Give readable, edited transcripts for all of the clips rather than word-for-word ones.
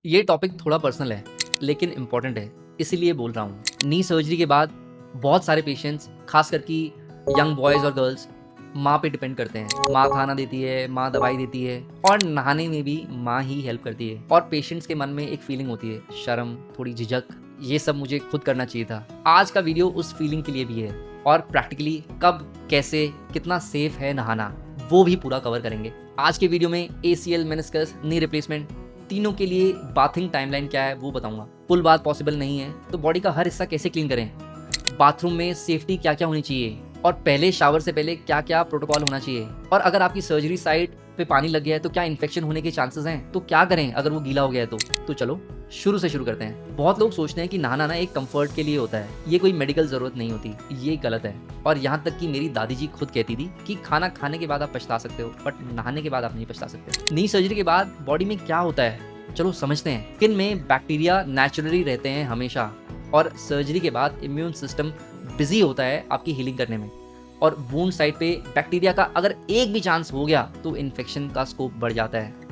ये टॉपिक थोड़ा पर्सनल है लेकिन इम्पॉर्टेंट है, इसीलिए बोल रहा हूँ। नी सर्जरी के बाद बहुत सारे पेशेंट्स, खासकर कि यंग बॉयज़ और गर्ल्स, माँ पे डिपेंड करते हैं। माँ खाना देती है, माँ दवाई देती है और नहाने में भी माँ ही हेल्प करती है। और पेशेंट्स के मन में एक फीलिंग होती है, शर्म, थोड़ी झिझक, ये सब मुझे खुद करना चाहिए था। आज का वीडियो उस फीलिंग के लिए भी है और प्रैक्टिकली कब, कैसे, कितना सेफ है नहाना, वो भी पूरा कवर करेंगे। आज के वीडियो में ACL, मेनिस्कस, नी रिप्लेसमेंट, तीनों के लिए बाथिंग टाइमलाइन क्या है वो बताऊंगा। फुल बाथ पॉसिबल नहीं है तो बॉडी का हर हिस्सा कैसे क्लीन करें, बाथरूम में सेफ्टी क्या क्या होनी चाहिए और पहले शावर से पहले क्या क्या प्रोटोकॉल होना चाहिए, और अगर आपकी सर्जरी साइट पे पानी लग गया है तो क्या इन्फेक्शन होने के चांसेस हैं, तो क्या करें अगर वो गीला हो गया है तो चलो शुरू से शुरू करते हैं। बहुत लोग सोचते हैं कि नहाना ना एक कंफर्ट के लिए होता है, ये कोई मेडिकल जरूरत नहीं होती। ये गलत है। और यहाँ तक कि मेरी दादी जी खुद कहती थी कि खाना खाने के बाद आप पछता सकते हो बट नहाने के बाद आप नहीं पछता सकते। नी सर्जरी के बाद बॉडी में क्या होता है चलो समझते हैं। स्किन में बैक्टीरिया नेचुरली रहते हैं हमेशा, और सर्जरी के बाद इम्यून सिस्टम बिजी होता है आपकी हीलिंग करने में। और वूंड साइड पे बैक्टीरिया का अगर एक भी चांस हो गया तो इन्फेक्शन का स्कोप बढ़ जाता है।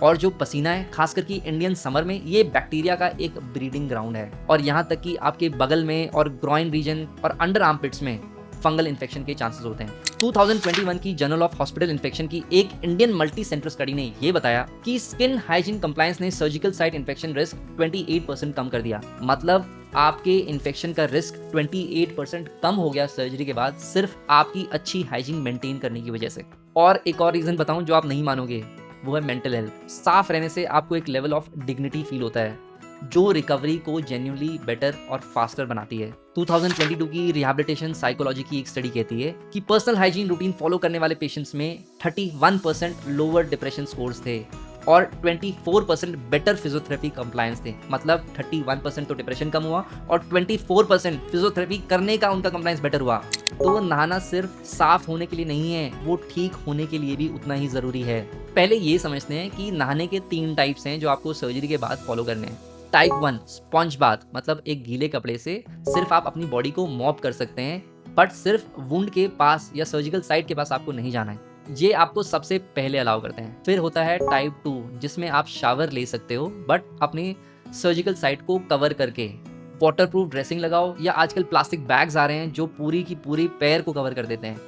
और जो पसीना है, खासकर कि इंडियन समर में, ये बैक्टीरिया का एक ब्रीडिंग ग्राउंड है। और यहाँ तक कि आपके बगल में और ग्रॉइन रीजन और अंडर आर्मपिट्स में फंगल इन्फेक्शन के चांसेस होते हैं। 2021 की जर्नल ऑफ हॉस्पिटल इन्फेक्शन की एक इंडियन मल्टी सेंटर स्टडी ने यह बताया कि स्किन हाइजीन कंप्लायंस ने सर्जिकल साइट इन्फेक्शन रिस्क 28% कम कर दिया। मतलब आपके इन्फेक्शन का रिस्क 28% कम हो गया सर्जरी के बाद, सिर्फ आपकी अच्छी हाइजीन मेंटेन करने की वजह से। और एक और रीजन बताऊं जो आप नहीं मानोगे, वो है मेंटल हेल्थ। साफ रहने से आपको एक लेवल ऑफ डिग्निटी फील होता है जो रिकवरी को जेन्युइनली बेटर और फास्टर बनाती है। 2022 की रिहैबिलिटेशन साइकोलॉजी की एक स्टडी कहती है कि पर्सनल हाइजीन रूटीन फॉलो करने वाले पेशेंट्स में 31% लोअर डिप्रेशन स्कोर्स थे और 24% बेटर फिजियोथेरेपी कंप्लायंस थे। मतलब 31% तो डिप्रेशन कम हुआ और 24% फिजियोथेरेपी करने का उनका कंप्लायंस बेटर हुआ। तो नहाना सिर्फ साफ होने के लिए नहीं है, वो ठीक होने के लिए भी उतना ही जरूरी है। पहले ये समझते हैं कि नहाने के 3 टाइप्स हैं जो आपको सर्जरी के बाद फॉलो करने हैं। टाइप 1 स्पॉन्ज बाथ, मतलब एक गीले कपड़े से सिर्फ आप अपनी बॉडी को मॉप कर सकते हैं बट सिर्फ वुंड के पास या सर्जिकल साइट के पास आपको नहीं जाना है। ये आपको सबसे पहले अलाउ करते हैं। फिर होता है टाइप 2 जिसमें आप शावर ले सकते हो बट अपनी सर्जिकल साइट को कवर करके। वाटरप्रूफ ड्रेसिंग लगाओ या आजकल प्लास्टिक बैग्स आ रहे हैं जो पूरी की पूरी पैर को कवर कर देते हैं।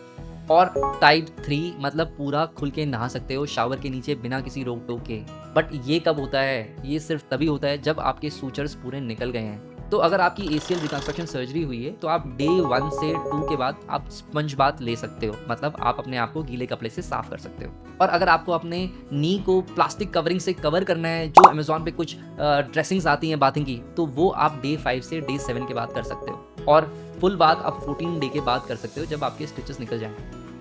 और टाइप 3 मतलब पूरा खुल के नहा सकते हो शावर के नीचे बिना किसी रोक टोक के। बट ये कब होता है? ये सिर्फ तभी होता है जब आपके सूचर्स पूरे निकल गए हैं। तो अगर आपकी ACL रिकंस्ट्रक्शन सर्जरी हुई है तो आप डे 1 से 2 के बाद आप स्पंज बाथ ले सकते हो, मतलब आप अपने आप को गीले कपड़े से साफ कर सकते हो। और अगर आपको अपने नी को प्लास्टिक कवरिंग से कवर करना है, जो अमेजोन पे कुछ ड्रेसिंग्स आती हैं बाथिंग की, तो वो आप डे 5 से डे 7 के बाद कर सकते हो। और फुल बाथ आप 14 डे के बाद कर सकते हो जब आपके स्टिचेस निकल जाएं।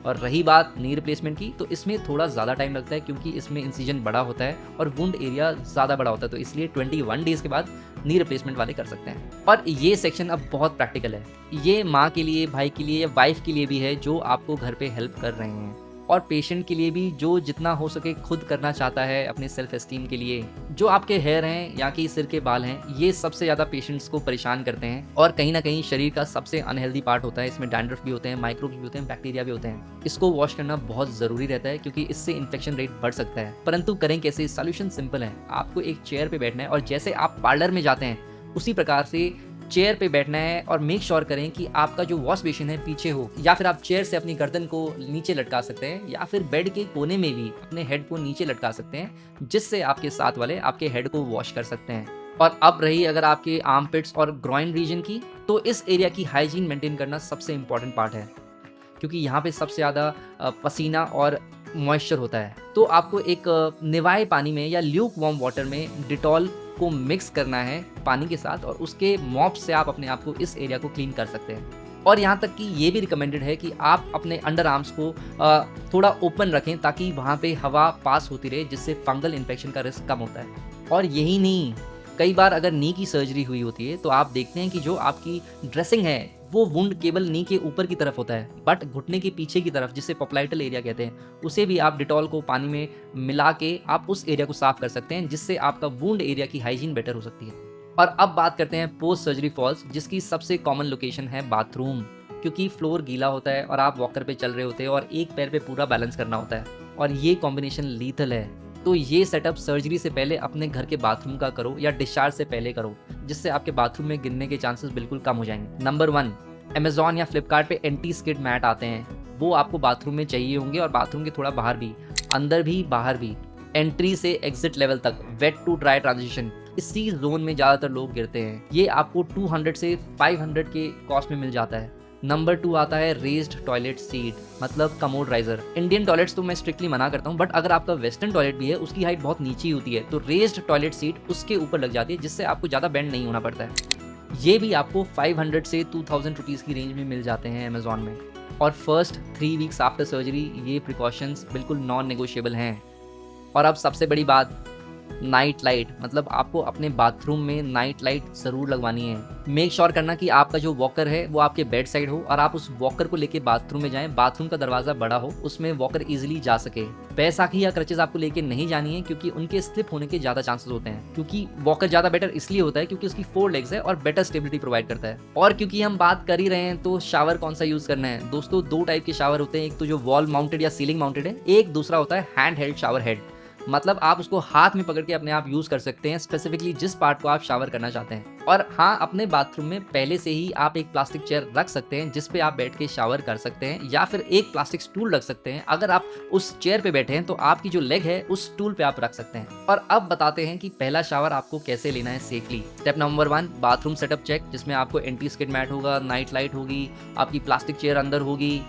और रही बात नी रिप्लेसमेंट की, तो इसमें थोड़ा ज़्यादा टाइम लगता है क्योंकि इसमें इंसिजन बड़ा होता है और वुंड एरिया ज़्यादा बड़ा होता है, तो इसलिए 21 डेज़ के बाद नी रिप्लेसमेंट वाले कर सकते हैं। और ये सेक्शन अब बहुत प्रैक्टिकल है। ये माँ के लिए, भाई के लिए या वाइफ के लिए भी है जो आपको घर पे हेल्प कर रहे हैं, और पेशेंट के लिए भी जो जितना हो सके खुद करना चाहता है अपने सेल्फ एस्टीम के लिए। जो आपके हेयर हैं या कि सिर के बाल हैं, ये सबसे ज़्यादा पेशेंट्स को परेशान करते हैं और कहीं ना कहीं शरीर का सबसे अनहेल्दी पार्ट होता है। इसमें डैंड्रफ भी होते हैं, माइक्रोब्स भी होते हैं, बैक्टीरिया भी होते हैं। इसको वॉश करना बहुत ज़रूरी रहता है क्योंकि इससे इन्फेक्शन रेट बढ़ सकता है। परंतु करें कैसे? सोल्यूशन सिंपल है। आपको एक चेयर पर बैठना है और जैसे आप पार्लर में जाते हैं उसी प्रकार से चेयर पे बैठना है और मेक श्योर करें कि आपका जो वॉश बेसिन है पीछे हो, या फिर आप चेयर से अपनी गर्दन को नीचे लटका सकते हैं या फिर बेड के कोने में भी अपने हेड को नीचे लटका सकते हैं, जिससे आपके साथ वाले आपके हेड को वॉश कर सकते हैं। और अब रही अगर आपके आर्मपिट्स और ग्रॉइन रीजन की, तो इस एरिया की हाइजीन मेंटेन करना सबसे इंपॉर्टेंट पार्ट है क्योंकि यहाँ पे सबसे ज़्यादा पसीना और मॉइस्चर होता है। तो आपको एक निवाए पानी में या ल्यूक वार्म वाटर में डिटॉल को मिक्स करना है पानी के साथ, और उसके मॉप से आप अपने आप को इस एरिया को क्लीन कर सकते हैं। और यहाँ तक कि ये भी रिकमेंडेड है कि आप अपने अंडर आर्म्स को थोड़ा ओपन रखें ताकि वहाँ पे हवा पास होती रहे, जिससे फंगल इन्फेक्शन का रिस्क कम होता है। और यही नहीं, कई बार अगर नी की सर्जरी हुई होती है तो आप देखते हैं कि जो आपकी ड्रेसिंग है वो वुंड केवल नी के ऊपर की तरफ होता है, बट घुटने के पीछे की तरफ, जिसे पोप्लाइटल एरिया कहते हैं, उसे भी आप डिटॉल को पानी में मिला के आप उस एरिया को साफ कर सकते हैं, जिससे आपका वुंड एरिया की हाइजीन बेटर हो सकती है। और अब बात करते हैं पोस्ट सर्जरी फॉल्स, जिसकी सबसे कॉमन लोकेशन है बाथरूम, क्योंकि फ्लोर गीला होता है और आप वॉकर पे चल रहे होते हैं और एक पैर पे पूरा बैलेंस करना होता है, और ये कॉम्बिनेशन लीथल है। तो ये सेटअप सर्जरी से पहले अपने घर के बाथरूम का करो या डिस्चार्ज से पहले करो, जिससे आपके बाथरूम में गिरने के चांसेस बिल्कुल कम हो जाएंगे। नंबर 1, अमेजॉन या फ्लिपकार्ट पे एंटी स्किड मैट आते हैं, वो आपको बाथरूम में चाहिए होंगे और बाथरूम के थोड़ा बाहर भी, अंदर भी बाहर भी, एंट्री से एग्जिट लेवल तक, वेट टू ड्राई ट्रांजिशन, इसी जोन में ज़्यादातर लोग गिरते हैं। ये आपको 200 से 500 के कॉस्ट में मिल जाता है। नंबर 2 आता है रेज्ड टॉयलेट सीट, मतलब कमोड राइजर। इंडियन टॉयलेट्स तो मैं स्ट्रिक्टली मना करता हूँ, बट अगर आपका वेस्टर्न टॉयलेट भी है, उसकी हाइट बहुत नीची होती है, तो रेज्ड टॉयलेट सीट उसके ऊपर लग जाती है, जिससे आपको ज़्यादा बेंड नहीं होना पड़ता है। ये भी आपको 500 से 2000 रुपीज़ की रेंज में मिल जाते हैं अमेजॉन में। और फर्स्ट 3 वीक्स आफ्टर सर्जरी ये प्रिकॉशंस बिल्कुल नॉन नेगोशिएबल हैं। और अब सबसे बड़ी बात, नाइट लाइट, मतलब आपको अपने बाथरूम में नाइट लाइट ज़रूर लगवानी है। मेक श्योर करना कि आपका जो वॉकर है वो आपके बेड साइड हो और आप उस वॉकर को लेके बाथरूम में जाएं, बाथरूम का दरवाज़ा बड़ा हो, उसमें वॉकर इजीली जा सके। बैसाखी या क्रचेस आपको लेके नहीं जानी है, क्योंकि उनके स्लिप होने के ज़्यादा चांसेस होते हैं। क्योंकि वॉकर ज़्यादा बेटर इसलिए होता है क्योंकि उसकी 4 लेग्स है और बेटर स्टेबिलिटी प्रोवाइड करता है। और क्योंकि हम बात कर ही रहे हैं, तो शावर कौन सा यूज़ करना है दोस्तों? 2 टाइप के शावर होते हैं, एक तो जो वॉल माउंटेड या सीलिंग माउंटेड है, एक दूसरा होता है हैंड हेल्ड शावर हेड, मतलब आप उसको हाथ में पकड़ के अपने आप यूज कर सकते हैं, स्पेसिफिकली जिस पार्ट को आप शावर करना चाहते हैं। और हाँ, अपने बाथरूम में पहले से ही आप एक प्लास्टिक चेयर रख सकते हैं जिस पे आप बैठ के शावर कर सकते हैं, या फिर एक प्लास्टिक स्टूल रख सकते हैं। अगर आप उस चेयर पे बैठे हैं तो आपकी जो लेग है उस स्टूल पे आप रख सकते हैं। और अब बताते हैं कि पहला शावर आपको कैसे लेना है safely. Step number 1, bathroom setup check, जिसमें आपको एंटी स्किड मैट होगा, नाइट लाइट होगी, आपकी प्लास्टिक चेयर अंदर होगी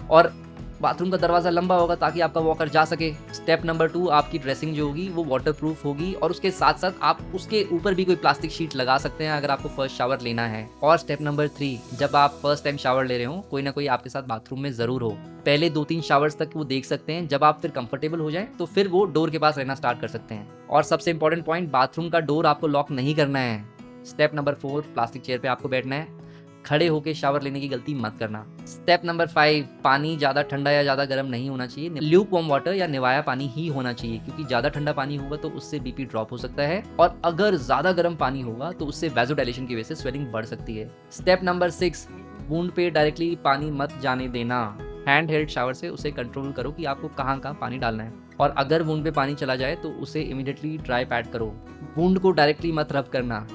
और बाथरूम का दरवाज़ा लंबा होगा ताकि आपका वॉकर जा सके। स्टेप नंबर 2, आपकी ड्रेसिंग जो होगी वो वाटरप्रूफ होगी और उसके साथ साथ आप उसके ऊपर भी कोई प्लास्टिक शीट लगा सकते हैं अगर आपको फर्स्ट शावर लेना है। और स्टेप नंबर 3, जब आप फर्स्ट टाइम शावर ले रहे हो, कोई ना कोई आपके साथ बाथरूम में ज़रूर हो। पहले 2-3 शावर्स तक वो देख सकते हैं, जब आप फिर कंफर्टेबल हो जाए तो फिर वो डोर के पास रहना स्टार्ट कर सकते हैं। और सबसे इंपॉर्टेंट पॉइंट, बाथरूम का डोर आपको लॉक नहीं करना है। स्टेप नंबर 4, प्लास्टिक चेयर पे आपको बैठना है, खड़े होकर शावर लेने की गलती मत करना। स्टेप नंबर 5, पानी ज़्यादा ठंडा या ज़्यादा गर्म नहीं होना चाहिए, ल्यूक वार्म वाटर या निवाया पानी ही होना चाहिए, क्योंकि ज़्यादा ठंडा पानी होगा तो उससे बीपी ड्रॉप हो सकता है, और अगर ज़्यादा गर्म पानी होगा तो उससे वैसोडाइलेशन की वजह से स्वेलिंग बढ़ सकती है। स्टेप नंबर 6, वुंड पे डायरेक्टली पानी मत जाने देना। हैंड हेल्ड शावर से उसे कंट्रोल करो कि आपको कहाँ पानी डालना है, और अगर वुंड पे पानी चला जाए तो उसे इमीडिएटली ड्राई पैड करो, वुंड को डायरेक्टली मत रब करना।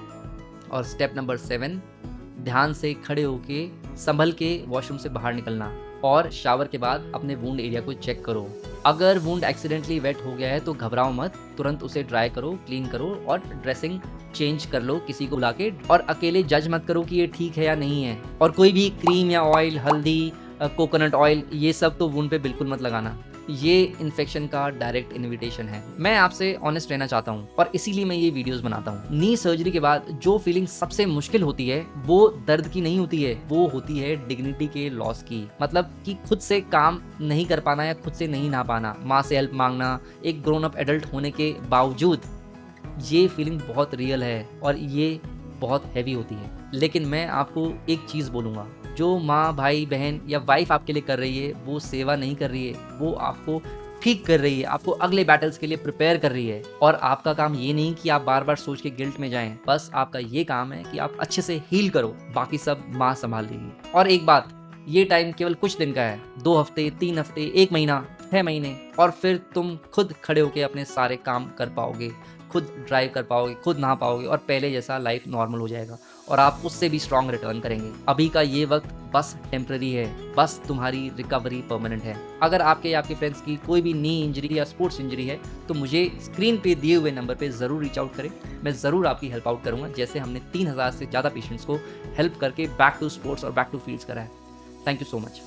और स्टेप नंबर 7, ध्यान से खड़े होके संभल के वॉशरूम से बाहर निकलना और शावर के बाद अपने वुंड एरिया को चेक करो। अगर वुंड एक्सीडेंटली वेट हो गया है तो घबराओ मत, तुरंत उसे ड्राई करो, क्लीन करो और ड्रेसिंग चेंज कर लो किसी को बुला के, और अकेले जज मत करो कि ये ठीक है या नहीं है। और कोई भी क्रीम या ऑयल, हल्दी, कोकोनट ऑयल, ये सब तो वुंड पे बिल्कुल मत लगाना, ये इन्फेक्शन का डायरेक्ट इन्विटेशन है। मैं आपसे ऑनेस्ट रहना चाहता हूँ और इसीलिए मैं ये वीडियोस बनाता हूँ। नी सर्जरी के बाद जो फीलिंग सबसे मुश्किल होती है वो दर्द की नहीं होती है, वो होती है डिग्निटी के लॉस की। मतलब कि खुद से काम नहीं कर पाना या खुद से नहीं नहा पाना, माँ से हेल्प मांगना, एक ग्रोन अप एडल्ट होने के बावजूद, ये फीलिंग बहुत रियल है और ये बहुत हैवी होती है। लेकिन मैं आपको एक चीज़ बोलूँगा, जो माँ, भाई, बहन या वाइफ आपके लिए कर रही है वो सेवा नहीं कर रही है, वो आपको ठीक कर रही है, आपको अगले बैटल्स के लिए प्रिपेयर कर रही है। और आपका काम ये नहीं कि आप बार बार सोच के गिल्ट में जाएं, बस आपका ये काम है कि आप अच्छे से हील करो, बाकी सब माँ संभाल लेगी। और एक बात, ये टाइम केवल कुछ दिन का है, 2 हफ्ते, 3 हफ्ते, 1 महीना, 6 महीने, और फिर तुम खुद खड़े होकर अपने सारे काम कर पाओगे, खुद ड्राइव कर पाओगे, खुद नहा पाओगे और पहले जैसा लाइफ नॉर्मल हो जाएगा और आप उससे भी स्ट्रॉन्ग रिटर्न करेंगे। अभी का ये वक्त बस टेम्पररी है, बस तुम्हारी रिकवरी परमानेंट है। अगर आपके या आपके फ्रेंड्स की कोई भी नी इंजरी या स्पोर्ट्स इंजरी है तो मुझे स्क्रीन पे दिए हुए नंबर पे ज़रूर रीच आउट करें, मैं ज़रूर आपकी हेल्प आउट करूँगा, जैसे हमने 3000 से ज़्यादा पेशेंट्स को हेल्प करके बैक टू स्पोर्ट्स और बैक टू फील्ड्स करा है। Thank you so much.